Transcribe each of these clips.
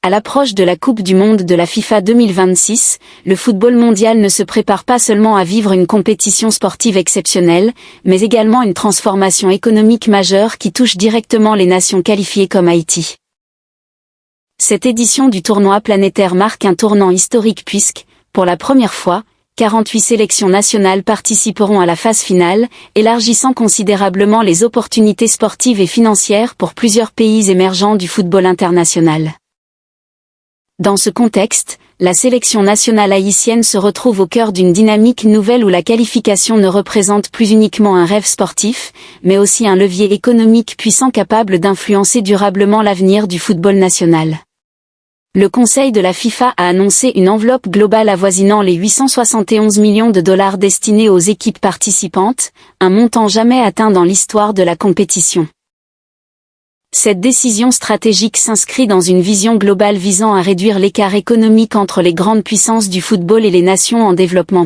À l'approche de la Coupe du Monde de la FIFA 2026, le football mondial ne se prépare pas seulement à vivre une compétition sportive exceptionnelle, mais également une transformation économique majeure qui touche directement les nations qualifiées comme Haïti. Cette édition du tournoi planétaire marque un tournant historique puisque, pour la première fois, 48 sélections nationales participeront à la phase finale, élargissant considérablement les opportunités sportives et financières pour plusieurs pays émergents du football international. Dans ce contexte, la sélection nationale haïtienne se retrouve au cœur d'une dynamique nouvelle où la qualification ne représente plus uniquement un rêve sportif, mais aussi un levier économique puissant capable d'influencer durablement l'avenir du football national. Le Conseil de la FIFA a annoncé une enveloppe globale avoisinant les 871 millions de dollars destinés aux équipes participantes, un montant jamais atteint dans l'histoire de la compétition. Cette décision stratégique s'inscrit dans une vision globale visant à réduire l'écart économique entre les grandes puissances du football et les nations en développement.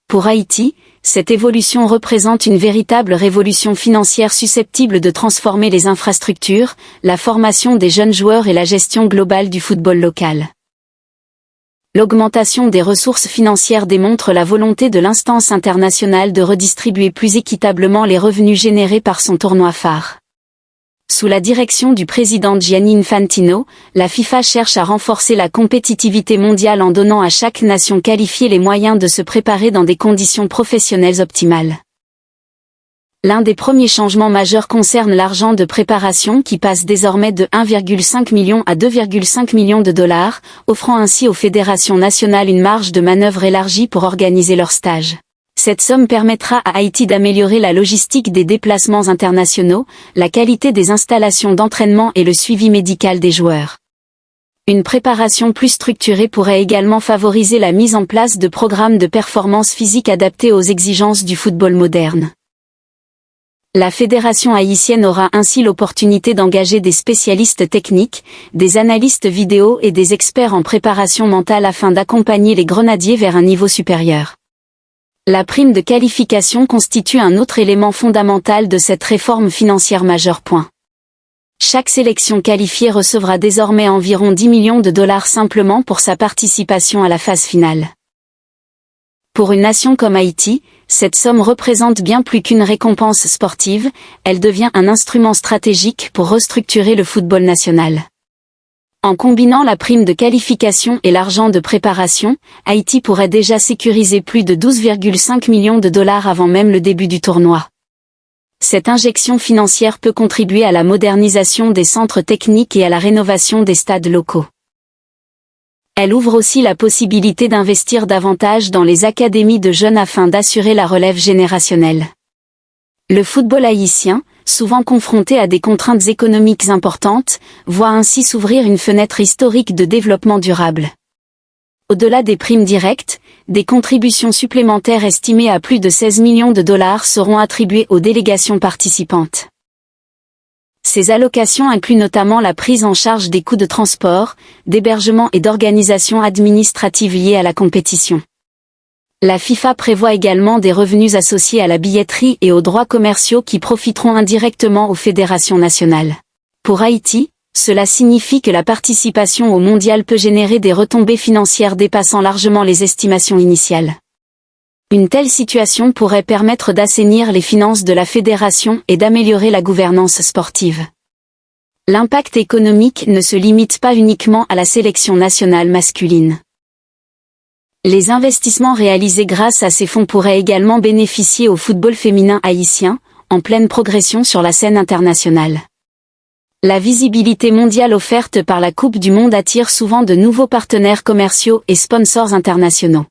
Pour Haïti, cette évolution représente une véritable révolution financière susceptible de transformer les infrastructures, la formation des jeunes joueurs et la gestion globale du football local. L'augmentation des ressources financières démontre la volonté de l'instance internationale de redistribuer plus équitablement les revenus générés par son tournoi phare. Sous la direction du président Gianni Infantino, la FIFA cherche à renforcer la compétitivité mondiale en donnant à chaque nation qualifiée les moyens de se préparer dans des conditions professionnelles optimales. L'un des premiers changements majeurs concerne l'argent de préparation qui passe désormais de 1,5 million à 2,5 millions de dollars, offrant ainsi aux fédérations nationales une marge de manœuvre élargie pour organiser leurs stages. Cette somme permettra à Haïti d'améliorer la logistique des déplacements internationaux, la qualité des installations d'entraînement et le suivi médical des joueurs. Une préparation plus structurée pourrait également favoriser la mise en place de programmes de performance physique adaptés aux exigences du football moderne. La fédération haïtienne aura ainsi l'opportunité d'engager des spécialistes techniques, des analystes vidéo et des experts en préparation mentale afin d'accompagner les grenadiers vers un niveau supérieur. La prime de qualification constitue un autre élément fondamental de cette réforme financière majeure. Chaque sélection qualifiée recevra désormais environ 10 millions de dollars simplement pour sa participation à la phase finale. Pour une nation comme Haïti, cette somme représente bien plus qu'une récompense sportive, elle devient un instrument stratégique pour restructurer le football national. En combinant la prime de qualification et l'argent de préparation, Haïti pourrait déjà sécuriser plus de 12,5 millions de dollars avant même le début du tournoi. Cette injection financière peut contribuer à la modernisation des centres techniques et à la rénovation des stades locaux. Elle ouvre aussi la possibilité d'investir davantage dans les académies de jeunes afin d'assurer la relève générationnelle. Le football haïtien, souvent confronté à des contraintes économiques importantes, voit ainsi s'ouvrir une fenêtre historique de développement durable. Au-delà des primes directes, des contributions supplémentaires estimées à plus de 16 millions de dollars seront attribuées aux délégations participantes. Ces allocations incluent notamment la prise en charge des coûts de transport, d'hébergement et d'organisation administrative liés à la compétition. La FIFA prévoit également des revenus associés à la billetterie et aux droits commerciaux qui profiteront indirectement aux fédérations nationales. Pour Haïti, cela signifie que la participation au mondial peut générer des retombées financières dépassant largement les estimations initiales. Une telle situation pourrait permettre d'assainir les finances de la fédération et d'améliorer la gouvernance sportive. L'impact économique ne se limite pas uniquement à la sélection nationale masculine. Les investissements réalisés grâce à ces fonds pourraient également bénéficier au football féminin haïtien, en pleine progression sur la scène internationale. La visibilité mondiale offerte par la Coupe du Monde attire souvent de nouveaux partenaires commerciaux et sponsors internationaux.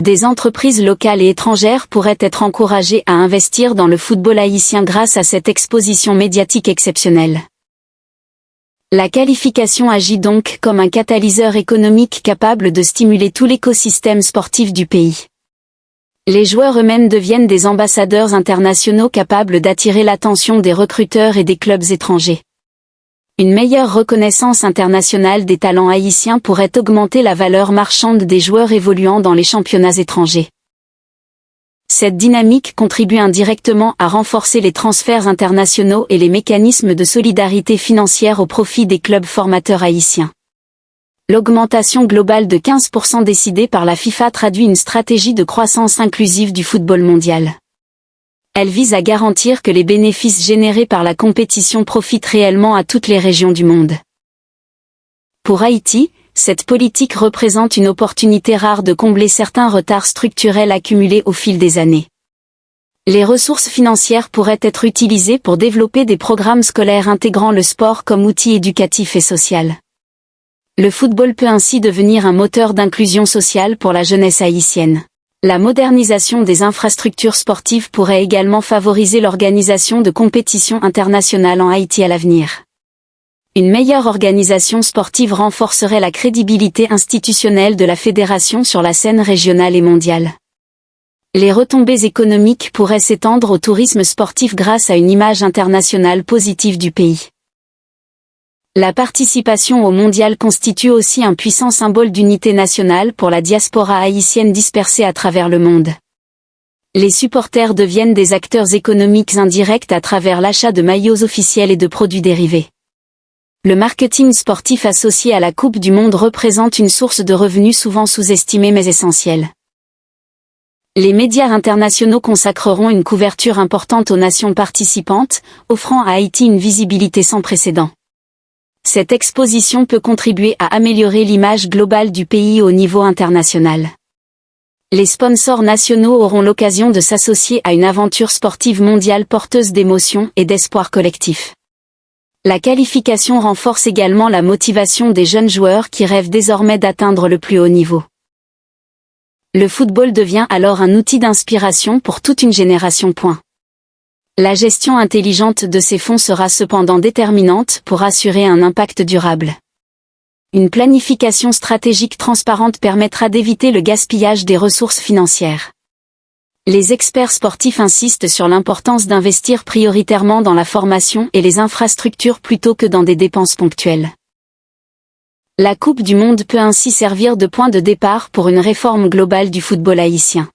Des entreprises locales et étrangères pourraient être encouragées à investir dans le football haïtien grâce à cette exposition médiatique exceptionnelle. La qualification agit donc comme un catalyseur économique capable de stimuler tout l'écosystème sportif du pays. Les joueurs eux-mêmes deviennent des ambassadeurs internationaux capables d'attirer l'attention des recruteurs et des clubs étrangers. Une meilleure reconnaissance internationale des talents haïtiens pourrait augmenter la valeur marchande des joueurs évoluant dans les championnats étrangers. Cette dynamique contribue indirectement à renforcer les transferts internationaux et les mécanismes de solidarité financière au profit des clubs formateurs haïtiens. L'augmentation globale de 15% décidée par la FIFA traduit une stratégie de croissance inclusive du football mondial. Elle vise à garantir que les bénéfices générés par la compétition profitent réellement à toutes les régions du monde. Pour Haïti, cette politique représente une opportunité rare de combler certains retards structurels accumulés au fil des années. Les ressources financières pourraient être utilisées pour développer des programmes scolaires intégrant le sport comme outil éducatif et social. Le football peut ainsi devenir un moteur d'inclusion sociale pour la jeunesse haïtienne. La modernisation des infrastructures sportives pourrait également favoriser l'organisation de compétitions internationales en Haïti à l'avenir. Une meilleure organisation sportive renforcerait la crédibilité institutionnelle de la fédération sur la scène régionale et mondiale. Les retombées économiques pourraient s'étendre au tourisme sportif grâce à une image internationale positive du pays. La participation au mondial constitue aussi un puissant symbole d'unité nationale pour la diaspora haïtienne dispersée à travers le monde. Les supporters deviennent des acteurs économiques indirects à travers l'achat de maillots officiels et de produits dérivés. Le marketing sportif associé à la Coupe du Monde représente une source de revenus souvent sous-estimée mais essentielle. Les médias internationaux consacreront une couverture importante aux nations participantes, offrant à Haïti une visibilité sans précédent. Cette exposition peut contribuer à améliorer l'image globale du pays au niveau international. Les sponsors nationaux auront l'occasion de s'associer à une aventure sportive mondiale porteuse d'émotions et d'espoir collectif. La qualification renforce également la motivation des jeunes joueurs qui rêvent désormais d'atteindre le plus haut niveau. Le football devient alors un outil d'inspiration pour toute une génération. La gestion intelligente de ces fonds sera cependant déterminante pour assurer un impact durable. Une planification stratégique transparente permettra d'éviter le gaspillage des ressources financières. Les experts sportifs insistent sur l'importance d'investir prioritairement dans la formation et les infrastructures plutôt que dans des dépenses ponctuelles. La Coupe du Monde peut ainsi servir de point de départ pour une réforme globale du football haïtien.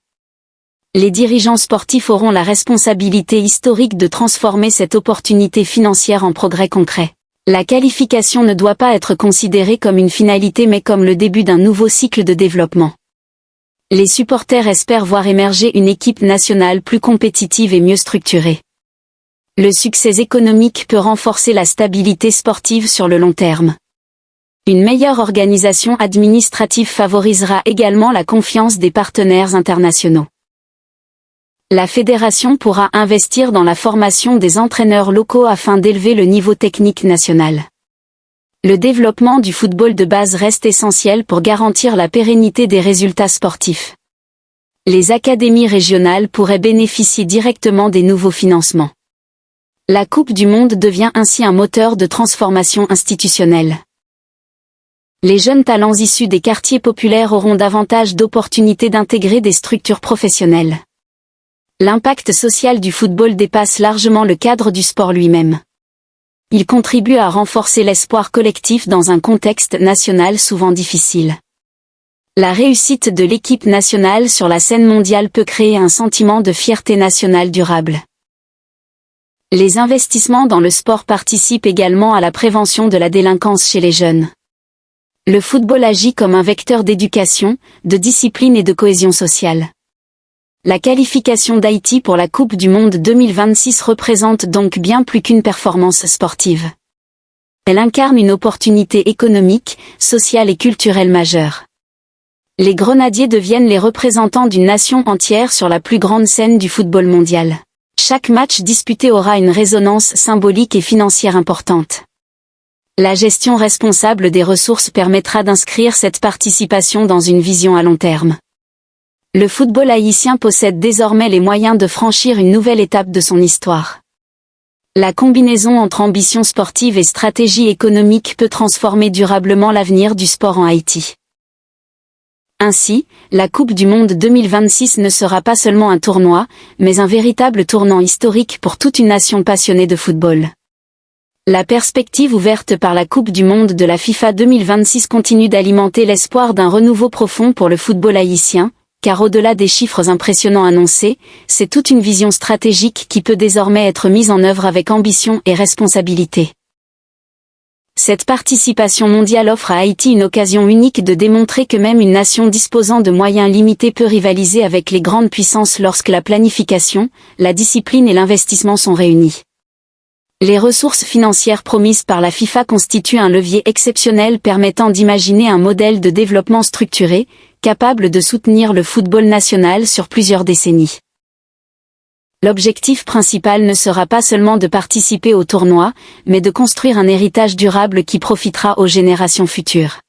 Les dirigeants sportifs auront la responsabilité historique de transformer cette opportunité financière en progrès concret. La qualification ne doit pas être considérée comme une finalité mais comme le début d'un nouveau cycle de développement. Les supporters espèrent voir émerger une équipe nationale plus compétitive et mieux structurée. Le succès économique peut renforcer la stabilité sportive sur le long terme. Une meilleure organisation administrative favorisera également la confiance des partenaires internationaux. La fédération pourra investir dans la formation des entraîneurs locaux afin d'élever le niveau technique national. Le développement du football de base reste essentiel pour garantir la pérennité des résultats sportifs. Les académies régionales pourraient bénéficier directement des nouveaux financements. La Coupe du Monde devient ainsi un moteur de transformation institutionnelle. Les jeunes talents issus des quartiers populaires auront davantage d'opportunités d'intégrer des structures professionnelles. L'impact social du football dépasse largement le cadre du sport lui-même. Il contribue à renforcer l'espoir collectif dans un contexte national souvent difficile. La réussite de l'équipe nationale sur la scène mondiale peut créer un sentiment de fierté nationale durable. Les investissements dans le sport participent également à la prévention de la délinquance chez les jeunes. Le football agit comme un vecteur d'éducation, de discipline et de cohésion sociale. La qualification d'Haïti pour la Coupe du Monde 2026 représente donc bien plus qu'une performance sportive. Elle incarne une opportunité économique, sociale et culturelle majeure. Les Grenadiers deviennent les représentants d'une nation entière sur la plus grande scène du football mondial. Chaque match disputé aura une résonance symbolique et financière importante. La gestion responsable des ressources permettra d'inscrire cette participation dans une vision à long terme. Le football haïtien possède désormais les moyens de franchir une nouvelle étape de son histoire. La combinaison entre ambition sportive et stratégie économique peut transformer durablement l'avenir du sport en Haïti. Ainsi, la Coupe du Monde 2026 ne sera pas seulement un tournoi, mais un véritable tournant historique pour toute une nation passionnée de football. La perspective ouverte par la Coupe du Monde de la FIFA 2026 continue d'alimenter l'espoir d'un renouveau profond pour le football haïtien, car au-delà des chiffres impressionnants annoncés, c'est toute une vision stratégique qui peut désormais être mise en œuvre avec ambition et responsabilité. Cette participation mondiale offre à Haïti une occasion unique de démontrer que même une nation disposant de moyens limités peut rivaliser avec les grandes puissances lorsque la planification, la discipline et l'investissement sont réunis. Les ressources financières promises par la FIFA constituent un levier exceptionnel permettant d'imaginer un modèle de développement structuré, capable de soutenir le football national sur plusieurs décennies. L'objectif principal ne sera pas seulement de participer au tournoi, mais de construire un héritage durable qui profitera aux générations futures.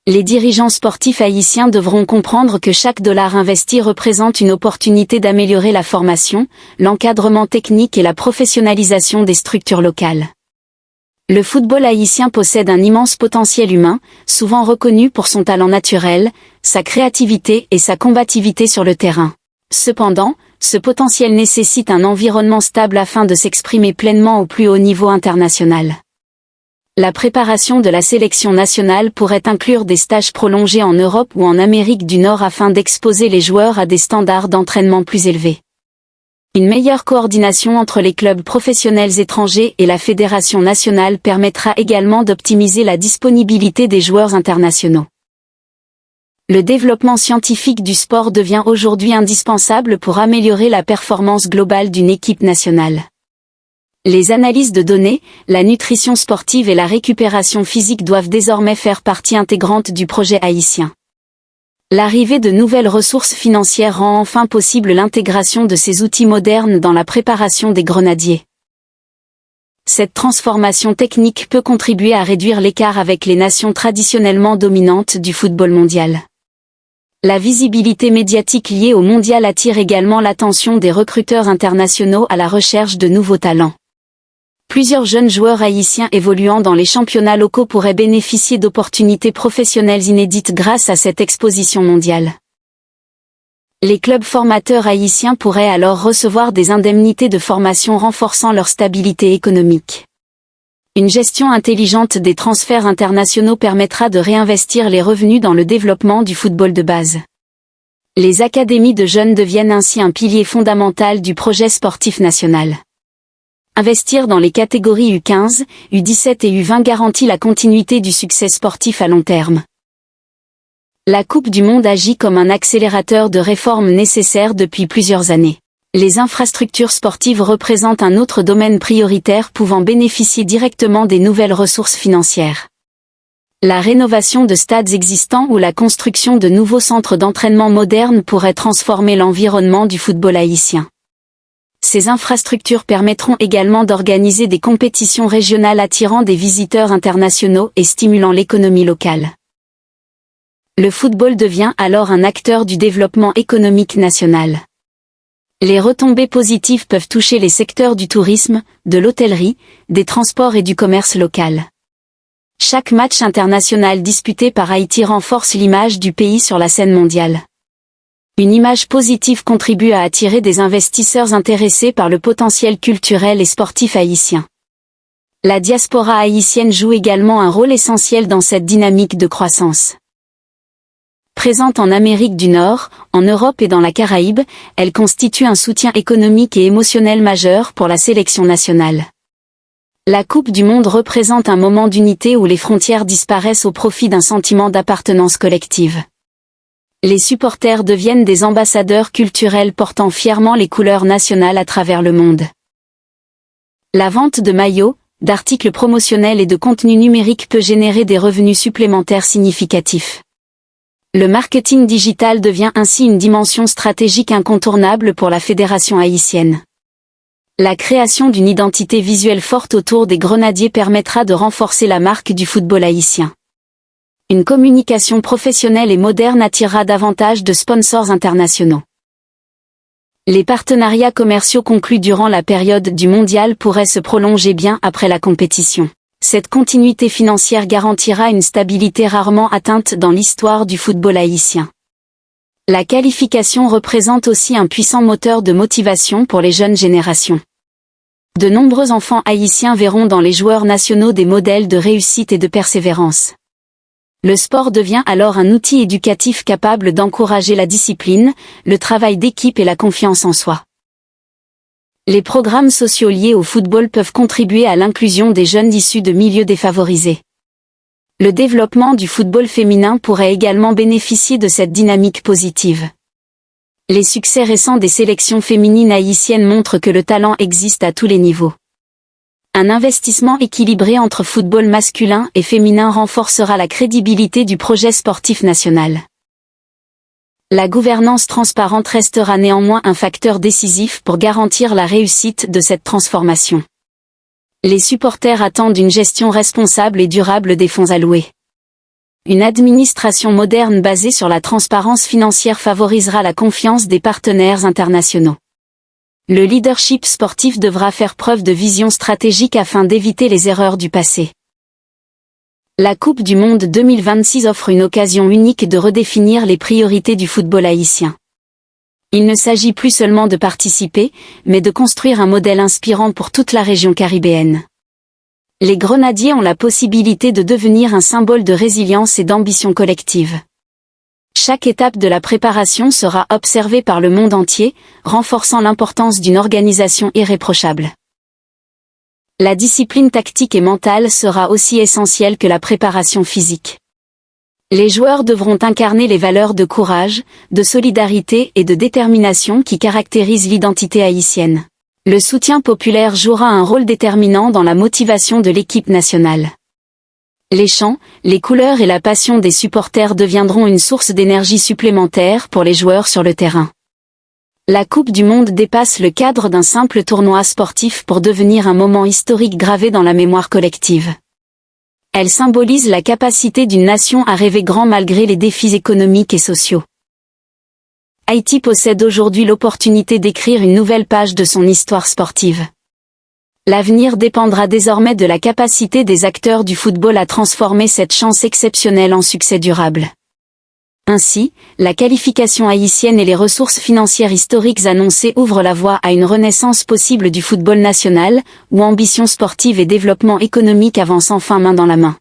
Les dirigeants sportifs haïtiens devront comprendre que chaque dollar investi représente une opportunité d'améliorer la formation, l'encadrement technique et la professionnalisation des structures locales. Le football haïtien possède un immense potentiel humain, souvent reconnu pour son talent naturel, sa créativité et sa combativité sur le terrain. Cependant, ce potentiel nécessite un environnement stable afin de s'exprimer pleinement au plus haut niveau international. La préparation de la sélection nationale pourrait inclure des stages prolongés en Europe ou en Amérique du Nord afin d'exposer les joueurs à des standards d'entraînement plus élevés. Une meilleure coordination entre les clubs professionnels étrangers et la fédération nationale permettra également d'optimiser la disponibilité des joueurs internationaux. Le développement scientifique du sport devient aujourd'hui indispensable pour améliorer la performance globale d'une équipe nationale. Les analyses de données, la nutrition sportive et la récupération physique doivent désormais faire partie intégrante du projet haïtien. L'arrivée de nouvelles ressources financières rend enfin possible l'intégration de ces outils modernes dans la préparation des grenadiers. Cette transformation technique peut contribuer à réduire l'écart avec les nations traditionnellement dominantes du football mondial. La visibilité médiatique liée au mondial attire également l'attention des recruteurs internationaux à la recherche de nouveaux talents. Plusieurs jeunes joueurs haïtiens évoluant dans les championnats locaux pourraient bénéficier d'opportunités professionnelles inédites grâce à cette exposition mondiale. Les clubs formateurs haïtiens pourraient alors recevoir des indemnités de formation renforçant leur stabilité économique. Une gestion intelligente des transferts internationaux permettra de réinvestir les revenus dans le développement du football de base. Les académies de jeunes deviennent ainsi un pilier fondamental du projet sportif national. Investir dans les catégories U15, U17 et U20 garantit la continuité du succès sportif à long terme. La Coupe du Monde agit comme un accélérateur de réformes nécessaires depuis plusieurs années. Les infrastructures sportives représentent un autre domaine prioritaire pouvant bénéficier directement des nouvelles ressources financières. La rénovation de stades existants ou la construction de nouveaux centres d'entraînement modernes pourrait transformer l'environnement du football haïtien. Ces infrastructures permettront également d'organiser des compétitions régionales attirant des visiteurs internationaux et stimulant l'économie locale. Le football devient alors un acteur du développement économique national. Les retombées positives peuvent toucher les secteurs du tourisme, de l'hôtellerie, des transports et du commerce local. Chaque match international disputé par Haïti renforce l'image du pays sur la scène mondiale. Une image positive contribue à attirer des investisseurs intéressés par le potentiel culturel et sportif haïtien. La diaspora haïtienne joue également un rôle essentiel dans cette dynamique de croissance. Présente en Amérique du Nord, en Europe et dans la Caraïbe, elle constitue un soutien économique et émotionnel majeur pour la sélection nationale. La Coupe du Monde représente un moment d'unité où les frontières disparaissent au profit d'un sentiment d'appartenance collective. Les supporters deviennent des ambassadeurs culturels portant fièrement les couleurs nationales à travers le monde. La vente de maillots, d'articles promotionnels et de contenus numériques peut générer des revenus supplémentaires significatifs. Le marketing digital devient ainsi une dimension stratégique incontournable pour la fédération haïtienne. La création d'une identité visuelle forte autour des grenadiers permettra de renforcer la marque du football haïtien. Une communication professionnelle et moderne attirera davantage de sponsors internationaux. Les partenariats commerciaux conclus durant la période du mondial pourraient se prolonger bien après la compétition. Cette continuité financière garantira une stabilité rarement atteinte dans l'histoire du football haïtien. La qualification représente aussi un puissant moteur de motivation pour les jeunes générations. De nombreux enfants haïtiens verront dans les joueurs nationaux des modèles de réussite et de persévérance. Le sport devient alors un outil éducatif capable d'encourager la discipline, le travail d'équipe et la confiance en soi. Les programmes sociaux liés au football peuvent contribuer à l'inclusion des jeunes issus de milieux défavorisés. Le développement du football féminin pourrait également bénéficier de cette dynamique positive. Les succès récents des sélections féminines haïtiennes montrent que le talent existe à tous les niveaux. Un investissement équilibré entre football masculin et féminin renforcera la crédibilité du projet sportif national. La gouvernance transparente restera néanmoins un facteur décisif pour garantir la réussite de cette transformation. Les supporters attendent une gestion responsable et durable des fonds alloués. Une administration moderne basée sur la transparence financière favorisera la confiance des partenaires internationaux. Le leadership sportif devra faire preuve de vision stratégique afin d'éviter les erreurs du passé. La Coupe du Monde 2026 offre une occasion unique de redéfinir les priorités du football haïtien. Il ne s'agit plus seulement de participer, mais de construire un modèle inspirant pour toute la région caribéenne. Les Grenadiers ont la possibilité de devenir un symbole de résilience et d'ambition collective. Chaque étape de la préparation sera observée par le monde entier, renforçant l'importance d'une organisation irréprochable. La discipline tactique et mentale sera aussi essentielle que la préparation physique. Les joueurs devront incarner les valeurs de courage, de solidarité et de détermination qui caractérisent l'identité haïtienne. Le soutien populaire jouera un rôle déterminant dans la motivation de l'équipe nationale. Les chants, les couleurs et la passion des supporters deviendront une source d'énergie supplémentaire pour les joueurs sur le terrain. La Coupe du Monde dépasse le cadre d'un simple tournoi sportif pour devenir un moment historique gravé dans la mémoire collective. Elle symbolise la capacité d'une nation à rêver grand malgré les défis économiques et sociaux. Haïti possède aujourd'hui l'opportunité d'écrire une nouvelle page de son histoire sportive. L'avenir dépendra désormais de la capacité des acteurs du football à transformer cette chance exceptionnelle en succès durable. Ainsi, la qualification haïtienne et les ressources financières historiques annoncées ouvrent la voie à une renaissance possible du football national, où ambition sportive et développement économique avancent enfin main dans la main.